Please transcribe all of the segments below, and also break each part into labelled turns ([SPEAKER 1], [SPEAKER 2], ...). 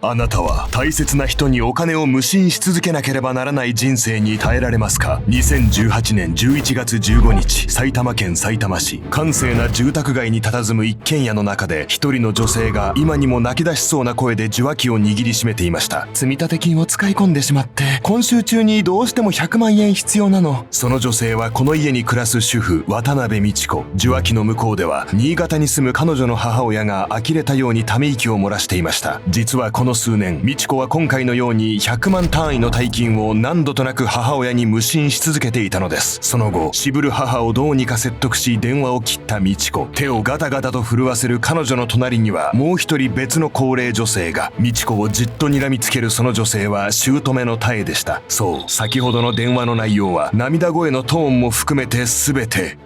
[SPEAKER 1] あなたは大切な人にお金を無心し続けなければならない人生に耐えられますか？ 2018 年11月15日、埼玉県さいたま市、閑静な住宅街に佇む一軒家の中で、一人の女性が今にも泣き出しそうな声で受話器を握りしめていました。積立金を使い込んでしまって、今週中にどうしても100万円必要なの。その女性はこの家に暮らす主婦、渡辺美智子。受話器の向こうでは、新潟に住む彼女の母親が呆れたようにため息を漏らしていました。実はこの数年、美智子は今回のように100万単位の大金を何度となく母親に無心し続けていたのです。その後、渋る母をどうにか説得し電話を切った美智子。手をガタガタと震わせる彼女の隣にはもう一人別の高齢女性が。美智子をじっと睨みつけるその女性は姑の妙でした。そう、先ほどの電話の内容は涙声のトーンも含めて全て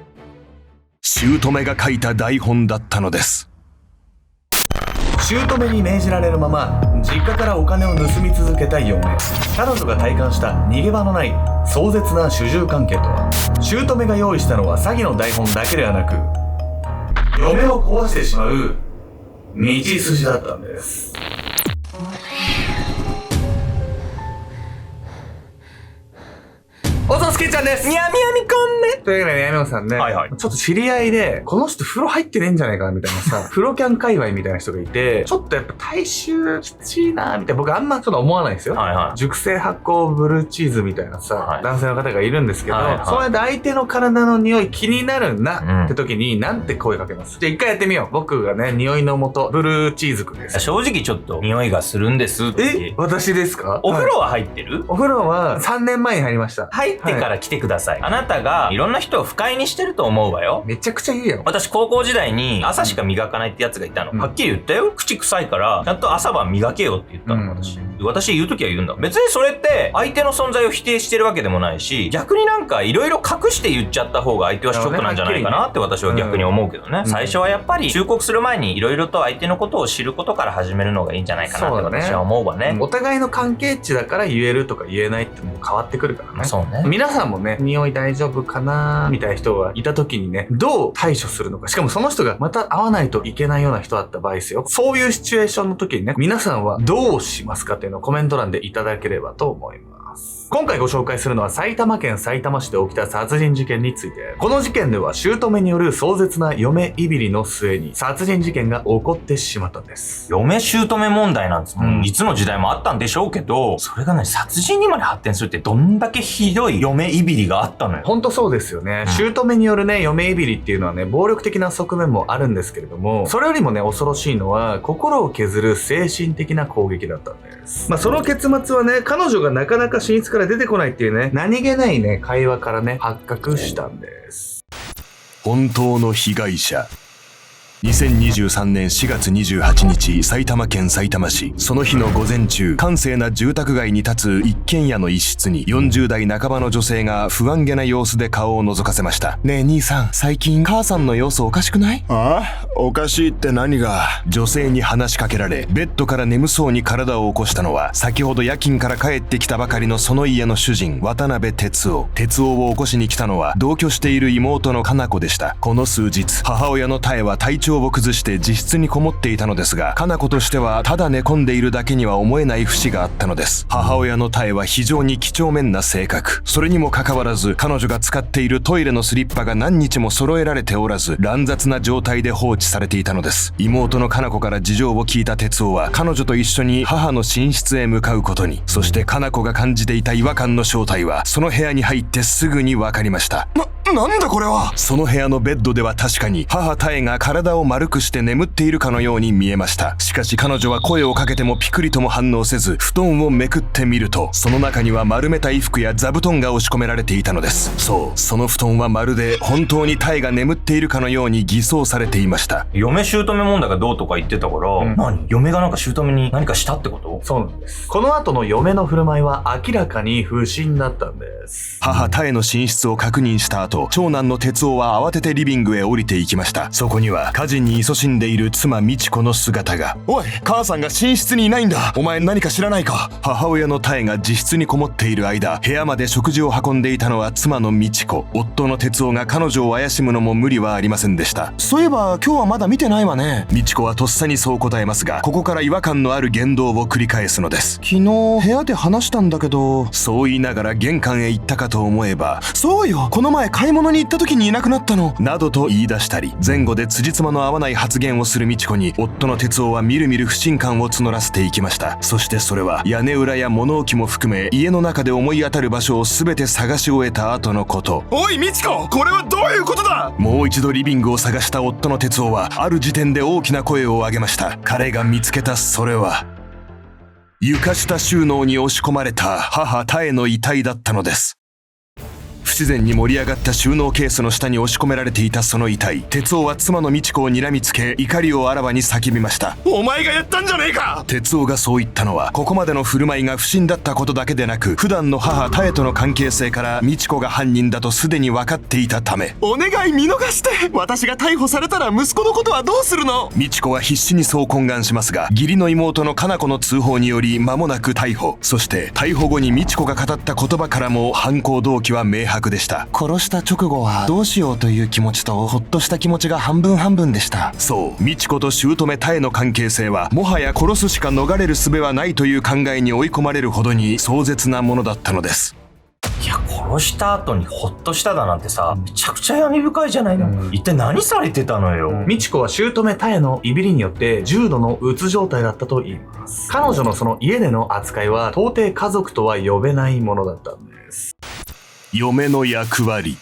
[SPEAKER 1] 姑が書いた台本だったのです。
[SPEAKER 2] 姑に命じられるまま実家からお金を盗み続けた嫁。彼女が体感した逃げ場のない壮絶な主従関係とは。姑が用意したのは詐欺の台本だけではなく、嫁を壊してしまう道筋だったんです。おさすけちゃんです。
[SPEAKER 3] みやみやみこんね。
[SPEAKER 2] というわけで、やみおさんね、
[SPEAKER 3] はいはい
[SPEAKER 2] ちょっと知り合いで、この人風呂入ってねえんじゃないかなみたいなさ、風呂キャン界隈みたいな人がいて、ちょっとやっぱ体臭きついなみたいな、僕あんまちょっと思わないんですよ。
[SPEAKER 3] はいはい。
[SPEAKER 2] 熟成発酵ブルーチーズみたいなさ、
[SPEAKER 3] はい
[SPEAKER 2] 男性の方がいるんですけど、
[SPEAKER 3] はいはい
[SPEAKER 2] そうやって相手の体の匂い気になるな、
[SPEAKER 3] うん
[SPEAKER 2] って時に、なんて声かけます？じゃあ一回やってみよう。僕がね、匂いの元、ブルーチーズくんです。
[SPEAKER 3] 正直ちょっと匂いがするんですって。
[SPEAKER 2] 私ですか？はい
[SPEAKER 3] お風呂は入ってる？
[SPEAKER 2] お風呂は3年前に入りました。
[SPEAKER 3] 入ってから来てください。あなたがいろんな人を不快にしてると思うわよ。
[SPEAKER 2] めちゃくちゃいいよ。
[SPEAKER 3] 私高校時代に朝しか磨かないってやつがいたの。
[SPEAKER 2] うん
[SPEAKER 3] はっきり言ったよ。口臭いからちゃんと朝晩磨けよって言ったの、私。私言うときは言うんだ。別にそれって相手の存在を否定してるわけでもないし、逆になんかいろいろ隠して言っちゃった方が相手はショックなんじゃないかなって私は逆に思うけどね。最初はやっぱり忠告する前にいろいろと相手のことを知ることから始めるのがいいんじゃないかなって私は思うわね。
[SPEAKER 2] お互いの関係値だから言えるとか言えないってもう変わってくるからね。
[SPEAKER 3] そうね。
[SPEAKER 2] 皆さんもね、匂い大丈夫かなみたいな人がいた時にね、どう対処するのか。しかもその人がまた会わないといけないような人だった場合ですよ。そういうシチュエーションの時にね、皆さんはどうしますかっていうのをコメント欄でいただければと思います。今回ご紹介するのは埼玉県さいたま市で起きた殺人事件について。この事件では姑による壮絶な嫁いびりの末に殺人事件が起こってしまったんです。
[SPEAKER 3] 嫁姑問題なんですね。いつの時代もあったんでしょうけど、それがね、殺人にまで発展するってどんだけひどい嫁いびりがあったのよ。
[SPEAKER 2] ほんとそうですよね。姑によるね、嫁いびりっていうのはね、暴力的な側面もあるんですけれども、それよりもね、恐ろしいのは、心を削る精神的な攻撃だったんです。その結末はね、彼女がなかなか寝室から出てこないっていうね、何気ないね、会話からね、発覚したんです。
[SPEAKER 1] 本当の被害者。2023年4月28日、埼玉県さいたま市。その日の午前中、閑静な住宅街に立つ一軒家の一室に、40代半ばの女性が不安げな様子で顔を覗かせました。ねえ兄さん、最近母さんの様子おかしくない？ああ、おかしいって何が？女性に話しかけられ、ベッドから眠そうに体を起こしたのは、先ほど夜勤から帰ってきたばかりのその家の主人、渡辺哲夫。哲夫を起こしに来たのは、同居している妹のかな子でした。この数日、母親の妙は体調を崩して自室にこもっていたのですが、かな子としてはただ寝込んでいるだけには思えない節があったのです。母親の妙は非常に几帳面な性格。それにもかかわらず、彼女が使っているトイレのスリッパが何日も揃えられておらず、乱雑な状態で放置されていたのです。妹のかな子から事情を聞いた哲夫は、彼女と一緒に母の寝室へ向かうことに。そしてかな子が感じていた違和感の正体は、その部屋に入ってすぐに分かりました。なんだこれは。その部屋のベッドでは確かに母妙が体を丸くして眠っているかのように見えました。しかし彼女は声をかけてもピクリとも反応せず、布団をめくってみると、その中には丸めた衣服や座布団が押し込められていたのです。そう、その布団はまるで本当に妙が眠っているかのように偽装されていました。
[SPEAKER 3] 嫁姑問題がどうとか言ってたから、何？嫁がなんか姑に何かしたってこと？
[SPEAKER 2] そうなんです。この後の嫁の振る舞いは明らかに不審だったんです。
[SPEAKER 1] 母妙の寝室を確認した後、後、長男の哲夫は慌ててリビングへ降りていきました。そこには家事に勤しんでいる妻美智子の姿が。おい、母さんが寝室にいないんだ。お前何か知らないか。母親の妙が自室にこもっている間、部屋まで食事を運んでいたのは妻の美智子。夫の哲夫が彼女を怪しむのも無理はありませんでした。そういえば今日はまだ見てないわね。美智子はとっさにそう答えますが、ここから違和感のある言動を繰り返すのです。昨日部屋で話したんだけど。そう言いながら玄関へ行ったかと思えば、そうよ、この前買い物に行った時にいなくなったの、などと言い出したり、前後で辻褄の合わない発言をする美智子に夫の哲夫はみるみる不信感を募らせていきました。そしてそれは屋根裏や物置も含め家の中で思い当たる場所を全て探し終えた後のこと。おい美智子、これはどういうことだ。もう一度リビングを探した夫の哲夫はある時点で大きな声を上げました。彼が見つけたそれは床下収納に押し込まれた母妙の遺体だったのです。不自然に盛り上がった収納ケースの下に押し込められていたその遺体、哲夫は妻の美智子を睨みつけ怒りをあらわに叫びました。お前がやったんじゃねえか。哲夫がそう言ったのはここまでの振る舞いが不審だったことだけでなく、普段の母妙との関係性から美智子が犯人だとすでに分かっていたため。お願い見逃して。私が逮捕されたら息子のことはどうするの。美智子は必死にそう懇願しますが、義理の妹の加奈子の通報により間もなく逮捕。そして逮捕後に美智子が語った言葉からも犯行動機は明白でした。殺した直後はどうしようという気持ちとほっとした気持ちが半分半分でした。そう、美智子と姑妙の関係性はもはや殺すしか逃れる術はないという考えに追い込まれるほどに壮絶なものだったのです。
[SPEAKER 3] いや、殺した後にほっとしただなんてさ、めちゃくちゃ闇深いじゃないの。一体何されてたのよ。
[SPEAKER 2] 美智子は姑妙のいびりによって重度のうつ状態だったと言います。彼女のその家での扱いは到底家族とは呼べないものだったんです。
[SPEAKER 1] 嫁の役割。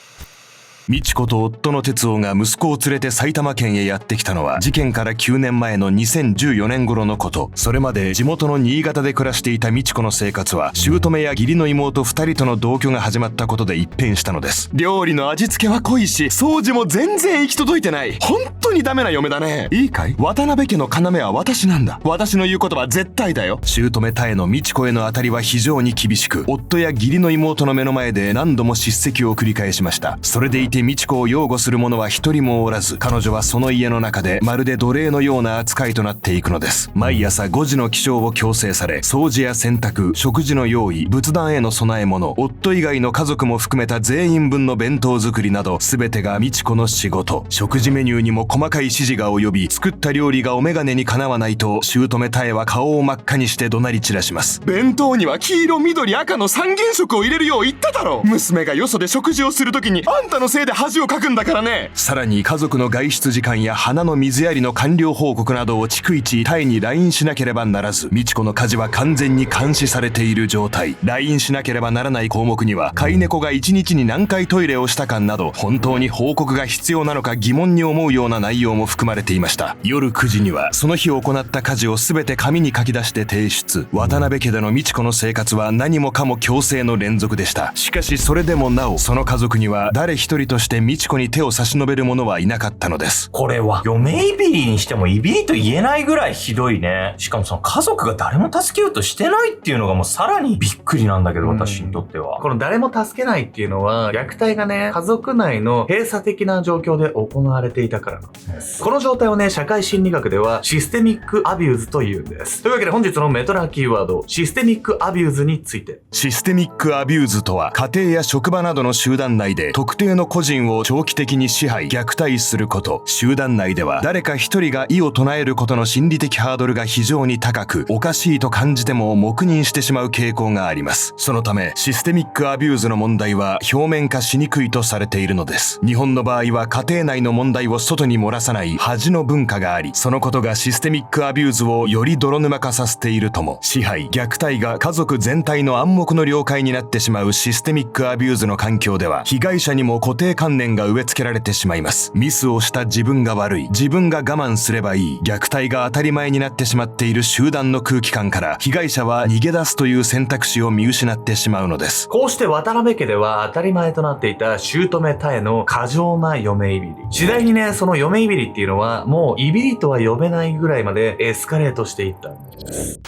[SPEAKER 1] 美智子と夫の哲夫が息子を連れて埼玉県へやってきたのは事件から9年前の2014年頃のこと。それまで地元の新潟で暮らしていた美智子の生活は姑や義理の妹2人との同居が始まったことで一変したのです。料理の味付けは濃いし、掃除も全然行き届いてない。本当にダメな嫁だね。いいかい、渡辺家の要は私なんだ。私の言うことは絶対だよ。姑妙の美智子への当たりは非常に厳しく、夫や義理の妹の目の前で何度も叱責を繰り返しました。それでいて美智子を擁護する者は一人もおらず、彼女はその家の中でまるで奴隷のような扱いとなっていくのです。毎朝5時の起床を強制され、掃除や洗濯、食事の用意、仏壇への供え物、夫以外の家族も含めた全員分の弁当作りなど全てが美智子の仕事。食事メニューにも細かい指示が及び、作った料理がお眼鏡にかなわないと姑妙は顔を真っ赤にして怒鳴り散らします。弁当には黄色緑赤の三原色を入れるよう言っただろ。娘がよそで食事をするときにあんたのせいで恥をかくんだからね。さらに家族の外出時間や花の水やりの完了報告などを逐一タイに LINE しなければならず、美智子の家事は完全に監視されている状態。 LINE しなければならない項目には飼い猫が1日に何回トイレをしたかなど、本当に報告が必要なのか疑問に思うような内容も含まれていました。夜9時にはその日行った家事を全て紙に書き出して提出。渡辺家での美智子の生活は何もかも強制の連続でした。しかしそれでもなお、その家族には誰一人として美智子に手を差し伸べる者はいなかったのです。
[SPEAKER 3] これは嫁いびりにしてもいびりと言えないぐらいひどいね。しかもその家族が誰も助けようとしてないっていうのがもうさらにびっくりなんだけど、私にとっては。
[SPEAKER 2] この誰も助けないっていうのは、虐待がね、家族内の閉鎖的な状況で行われていたからなんです。この状態をね、社会心理学ではシステミックアビューズというんです。というわけで本日のメトラキーワード、システミックアビューズについて。
[SPEAKER 1] システミックアビューズとは、家庭や職場などの集団内で特定の個人を長期的に支配、虐待すること。集団内では誰か一人が異を唱えることの心理的ハードルが非常に高く、おかしいと感じても黙認してしまう傾向があります。そのためシステミックアビューズの問題は表面化しにくいとされているのです。日本の場合は家庭内の問題を外に漏らさない恥の文化があり、そのことがシステミックアビューズをより泥沼化させているとも。支配、虐待が家族全体の暗黙の了解になってしまうシステミックアビューズの環境では、被害者にも固定観念が植え付けられてしまいます。ミスをした自分が悪い、自分が我慢すればいい、虐待が当たり前になってしまっている集団の空気感から、被害者は逃げ出すという選択肢を見失ってしまうのです。
[SPEAKER 2] こうして渡辺家では当たり前となっていた姑妙の過剰な嫁いびり。次第にね、その嫁いびりっていうのはもういびりとは呼べないぐらいまでエスカレートしていったんです。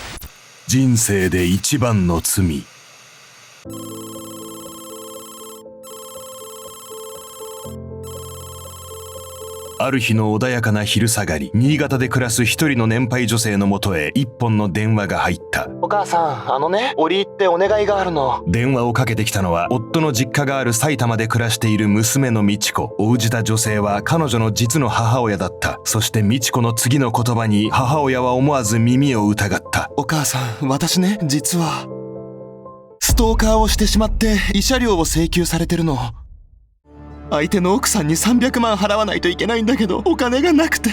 [SPEAKER 1] 人生で一番の罪。ある日の穏やかな昼下がり、新潟で暮らす一人の年配女性のもとへ一本の電話が入った。
[SPEAKER 4] お母さん、折り入ってお願いがあるの。
[SPEAKER 1] 電話をかけてきたのは夫の実家がある埼玉で暮らしている娘の美智子。応じた女性は彼女の実の母親だった。そして美智子の次の言葉に母親は思わず耳を疑った。
[SPEAKER 4] お母さん、私ね、実はストーカーをしてしまって慰謝料を請求されてるの。相手の奥さんに300万払わないといけないんだけど、お金がなくて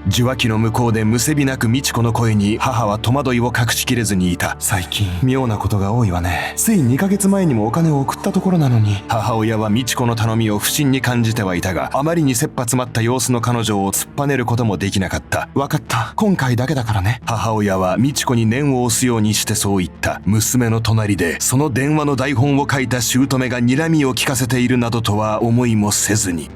[SPEAKER 1] 受話器の向こうでむせび泣く美智子の声に母は戸惑いを隠しきれずにいた。
[SPEAKER 4] 最近妙なことが多いわね。つい2ヶ月前にもお金を送ったところなのに。
[SPEAKER 1] 母親は美智子の頼みを不審に感じてはいたが、あまりに切羽詰まった様子の彼女を突っぱねることもできなかった。
[SPEAKER 4] わかった、今回だけだからね。
[SPEAKER 1] 母親は美智子に念を押すようにしてそう言った。娘の隣でその電話の台本を書いた姑が睨みを聞かせているなどとは思いもせずに。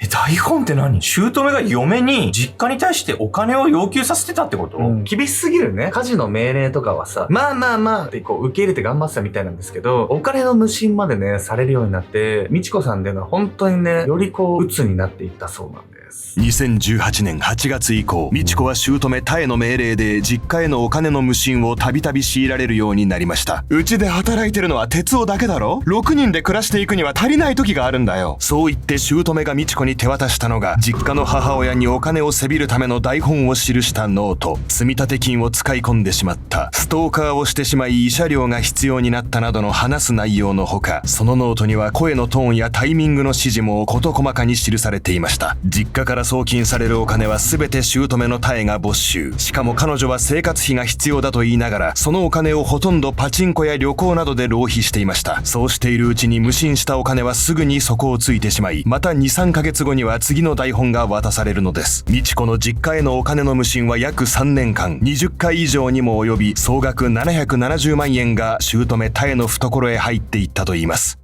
[SPEAKER 3] 台本って何？姑が嫁に実家に対してお金を要求させてたってこと？
[SPEAKER 2] 厳しすぎるね。家事の命令とかはさ、まあってこう受け入れて頑張ってたみたいなんですけど、お金の無心までね、されるようになって、美智子さんっていうのは本当にね、よりこう、鬱になっていったそうなんです。
[SPEAKER 1] 2018年8月以降、美智子は姑タエの命令で実家へのお金の無心をたびたび強いられるようになりました。
[SPEAKER 4] うちで働いてるのは哲夫だけだろ。6人で暮らしていくには足りない時があるんだよ。
[SPEAKER 1] そう言って姑が美智子に手渡したのが、実家の母親にお金をせびるための台本を記したノート。積立金を使い込んでしまった、ストーカーをしてしまい慰謝料が必要になったなどの話す内容のほか、そのノートには声のトーンやタイミングの指示も事細かに記されていました。実家から送金されるお金は全て姑のタエが没収。しかも彼女は生活費が必要だと言いながら、そのお金をほとんどパチンコや旅行などで浪費していました。そうしているうちに無心したお金はすぐに底をついてしまい、また 2,3 ヶ月後には次の台本が渡されるのです。美智子の実家へのお金の無心は約3年間、20回以上にも及び、総額770万円が姑タエの懐へ入っていったといいます。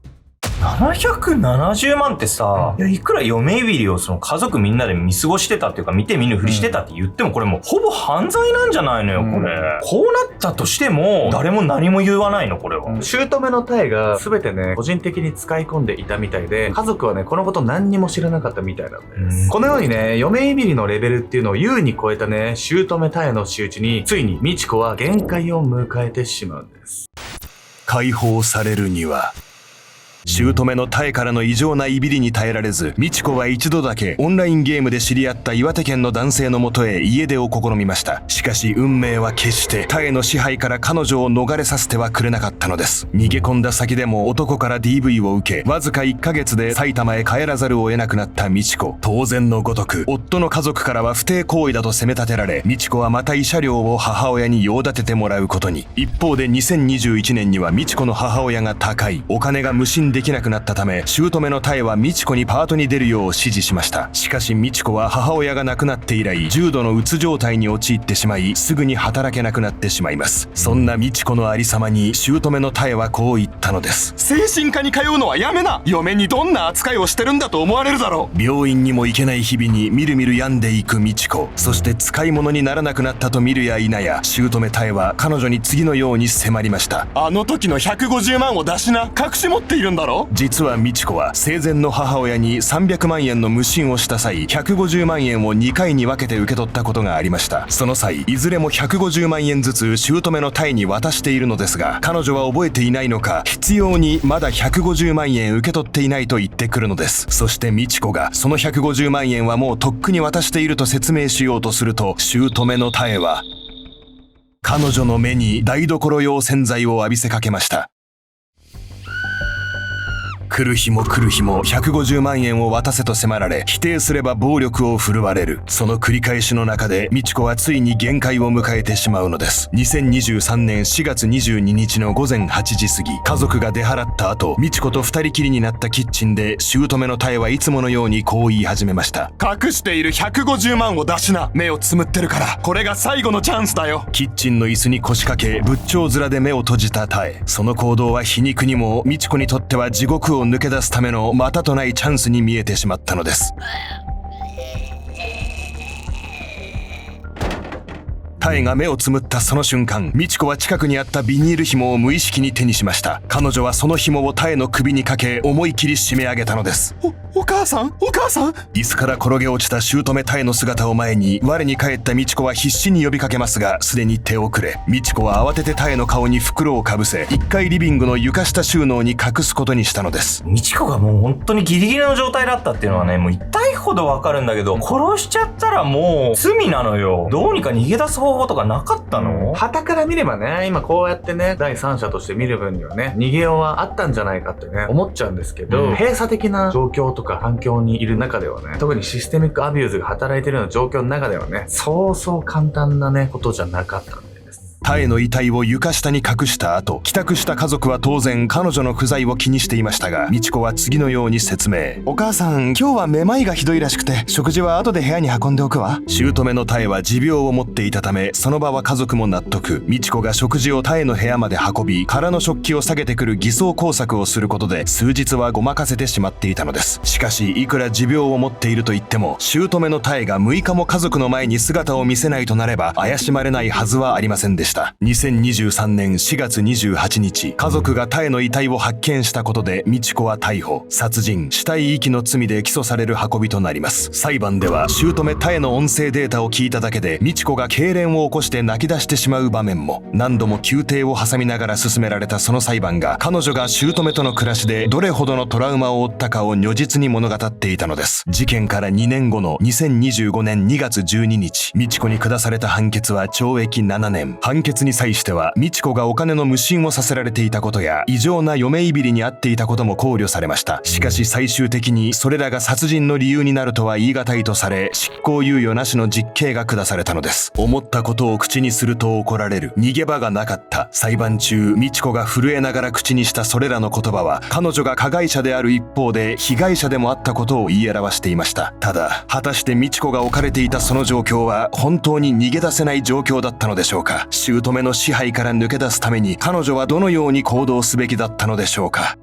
[SPEAKER 3] 770万ってさ、いくら嫁いびりをその家族みんなで見過ごしてたっていうか見て見ぬふりしてたって言っても、これもうほぼ犯罪なんじゃないのよ、これ。こうなったとしても誰も何も言わないの、これは。
[SPEAKER 2] 姑のタエが全てね、個人的に使い込んでいたみたいで、家族はね、このこと何にも知らなかったみたいなんです。このようにね、嫁いびりのレベルっていうのを優に超えたね、姑タエの仕打ちに、ついに美智子は限界を迎えてしまうんです。
[SPEAKER 1] 解放されるには、姑のタエからの異常ないびりに耐えられず、美智子は一度だけオンラインゲームで知り合った岩手県の男性のもとへ家出を試みました。しかし運命は決してタエの支配から彼女を逃れさせてはくれなかったのです。逃げ込んだ先でも男から DV を受け、わずか1ヶ月で埼玉へ帰らざるを得なくなった美智子。当然のごとく夫の家族からは不貞行為だと責め立てられ、美智子はまた慰謝料を母親に用立ててもらうことに。一方で2021年には美智子の母親が他界、お金が無心できなくなったため、姑のタエは美智子にパートに出るよう指示しました。しかし美智子は母親が亡くなって以来、重度のうつ状態に陥ってしまい、すぐに働けなくなってしまいます。そんな美智子のありさまに姑のタエはこう言ったのです。
[SPEAKER 4] 精神科に通うのはやめな。嫁にどんな扱いをしてるんだと思われるだろう。
[SPEAKER 1] 病院にも行けない日々にみるみる病んでいく美智子。そして使い物にならなくなったと見るや否や、姑タエは彼女に次のように迫りました。
[SPEAKER 4] あの時の150万を出しな。隠し持っているんだろ。
[SPEAKER 1] 実は美智子は生前の母親に300万円の無心をした際、150万円を2回に分けて受け取ったことがありました。その際、いずれも150万円ずつ姑のタエに渡しているのですが、彼女は覚えていないのか、必要にまだ150万円受け取っていないと言ってくるのです。そして美智子がその150万円はもうとっくに渡していると説明しようとすると、姑のタエは彼女の目に台所用洗剤を浴びせかけました。来る日も来る日も150万円を渡せと迫られ、否定すれば暴力を振るわれる。その繰り返しの中で美智子はついに限界を迎えてしまうのです。2023年4月22日の午前8時過ぎ、家族が出払った後、美智子と二人きりになったキッチンで姑のタエはいつものようにこう言い始めました。
[SPEAKER 4] 隠している150万を出しな。目をつむってるから、これが最後のチャンスだよ。
[SPEAKER 1] キッチンの椅子に腰掛け、仏頂面で目を閉じたタエ。その行動は皮肉にも美智子にとっては地獄を抜け出すためのまたとないチャンスに見えてしまったのです。タエが目をつむったその瞬間、美智子は近くにあったビニール紐を無意識に手にしました。彼女はその紐をタエの首にかけ、思い切り締め上げたのです。
[SPEAKER 4] お母さん
[SPEAKER 1] 椅子から転げ落ちた姑タエの姿を前に、我に返った美智子は必死に呼びかけますが、すでに手遅れ。美智子は慌ててタエの顔に袋をかぶせ、1階リビングの床下収納に隠すことにしたのです。
[SPEAKER 3] 美智子がもう本当にギリギリの状態だったっていうのはね、もう痛いほどわかるんだけど、殺しちゃったらもう罪なのよ。どうにか逃げ出す方法とかなかったの？
[SPEAKER 2] 傍から見ればね、今こうやってね、第三者として見る分にはね、逃げようはあったんじゃないかってね、思っちゃうんですけど、閉鎖的な状況とか環境にいる中ではね、特にシステミックアビューズが働いてるような状況の中ではね、そうそう簡単なね、ことじゃなかったんで。
[SPEAKER 1] タエの遺体を床下に隠した後、帰宅した家族は当然彼女の不在を気にしていましたが、美智子は次のように説明。
[SPEAKER 4] お母さん、今日はめまいがひどいらしくて、食事は後で部屋に運んでおくわ。
[SPEAKER 1] 姑のタエは持病を持っていたため、その場は家族も納得。美智子が食事をタエの部屋まで運び、空の食器を下げてくる偽装工作をすることで、数日はごまかせてしまっていたのです。しかし、いくら持病を持っていると言っても、姑のタエが6日も家族の前に姿を見せないとなれば、怪しまれないはずはありませんでした。2023年4月28日、家族がタエの遺体を発見したことで、美智子は逮捕、殺人、死体遺棄の罪で起訴される運びとなります。裁判では、姑タエの音声データを聞いただけで、美智子が痙攣を起こして泣き出してしまう場面も、何度も宮廷を挟みながら進められたその裁判が、彼女が姑との暮らしでどれほどのトラウマを負ったかを如実に物語っていたのです。事件から2年後の2025年2月12日、美智子に下された判決は懲役7年。判決に際しては、美智子がお金の無心をさせられていたことや、異常な嫁いびりにあっていたことも考慮されました。しかし最終的にそれらが殺人の理由になるとは言い難いとされ、執行猶予なしの実刑が下されたのです。思ったことを口にすると怒られる。逃げ場がなかった。裁判中、美智子が震えながら口にしたそれらの言葉は、彼女が加害者である一方で被害者でもあったことを言い表していました。ただ、果たして美智子が置かれていたその状況は、本当に逃げ出せない状況だったのでしょうか。姑の支配から抜け出すために彼女はどのように行動すべきだったのでしょうか。